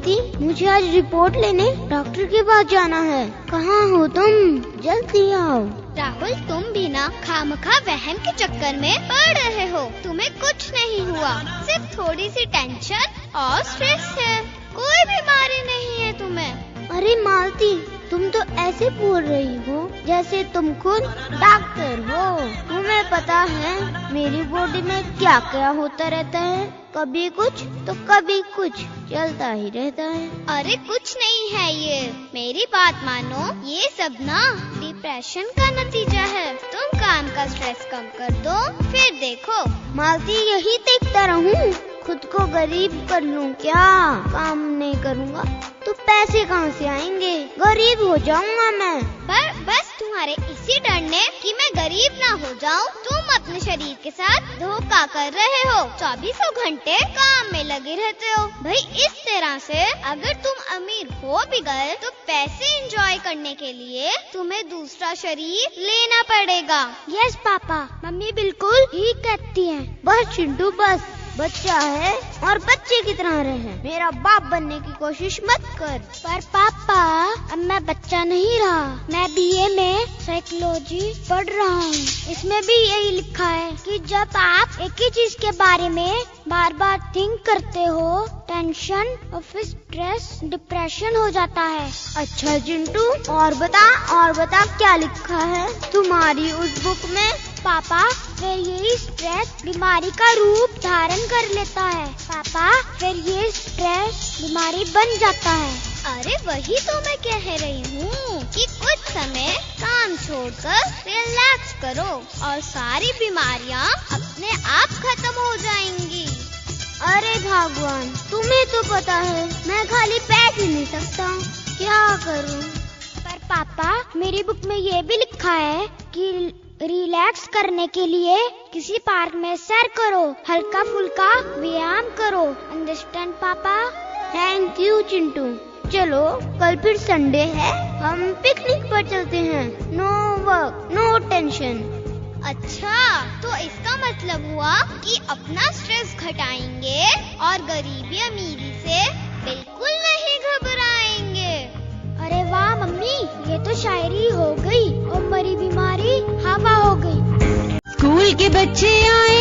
मालती, मुझे आज रिपोर्ट लेने डॉक्टर के पास जाना है। कहाँ हो तुम? जल्दी आओ। राहुल, तुम भी ना खामखा वहम के चक्कर में पड़ रहे हो। तुम्हें कुछ नहीं हुआ, सिर्फ थोड़ी सी टेंशन और स्ट्रेस है। कोई बीमारी नहीं है तुम्हें। अरे मालती, तुम तो ऐसे बोल रही हो जैसे तुम खुद डॉक्टर हो। तुम्हें पता है मेरी बॉडी में क्या क्या होता रहता है, कभी कुछ तो कभी कुछ चलता ही रहता है। अरे कुछ नहीं है ये, मेरी बात मानो, ये सब ना डिप्रेशन का नतीजा है। तुम काम का स्ट्रेस कम कर दो, फिर देखो। मालती, यही देखता रहूं, खुद को गरीब कर लूं क्या? काम नहीं करूंगा तो पैसे कहाँ से आएंगे? गरीब हो जाऊंगा मैं। पर बस तुम्हारे इसी डर ने कि मैं गरीब ना हो जाऊं, तुम अपने शरीर के साथ धोखा कर रहे हो। 24 घंटे काम में लगे रहते हो। भाई इस तरह से अगर तुम अमीर हो भी गए तो पैसे एंजॉय करने के लिए तुम्हें दूसरा शरीर लेना पड़ेगा। यस पापा, मम्मी बिल्कुल ही कहती है। बस चिंटू, बस बच्चा है और बच्चे की तरह रहे। मेरा बाप बनने की कोशिश मत कर। पर पापा, अब मैं बच्चा नहीं रहा। मैं बीए में साइकोलॉजी पढ़ रहा हूँ। इसमें भी यही लिखा है कि जब आप एक ही चीज के बारे में बार बार थिंक करते हो, टेंशन और फिर स्ट्रेस, डिप्रेशन हो जाता है। अच्छा चिंटू, और बता क्या लिखा है तुम्हारी उस बुक में? पापा, फिर ये स्ट्रेस बीमारी का रूप धारण कर लेता है। पापा, फिर ये स्ट्रेस बीमारी बन जाता है। अरे वही तो मैं कह रही हूँ कि कुछ समय काम छोड़कर रिलैक्स करो और सारी बीमारियाँ अपने आप खत्म हो जाएंगी। अरे भगवान, तुम्हें तो पता है मैं खाली बैठ ही नहीं सकता, क्या करूँ? पर पापा, मेरी बुक में ये भी लिखा है कि रिलैक्स करने के लिए किसी पार्क में सैर करो, हल्का फुल्का व्यायाम करो। अंडरस्टैंड पापा? Thank you Chintu. चलो कल फिर संडे है, हम पिकनिक पर चलते हैं। No work, no tension. अच्छा, तो इसका मतलब हुआ कि अपना स्ट्रेस घटाएंगे और गरीबी अमीरी से बिल्कुल नहीं घबराएंगे। अरे वाह मम्मी, ये तो शायरी हो गई और मरी बीमारी हवा हो गई। स्कूल के बच्चे आए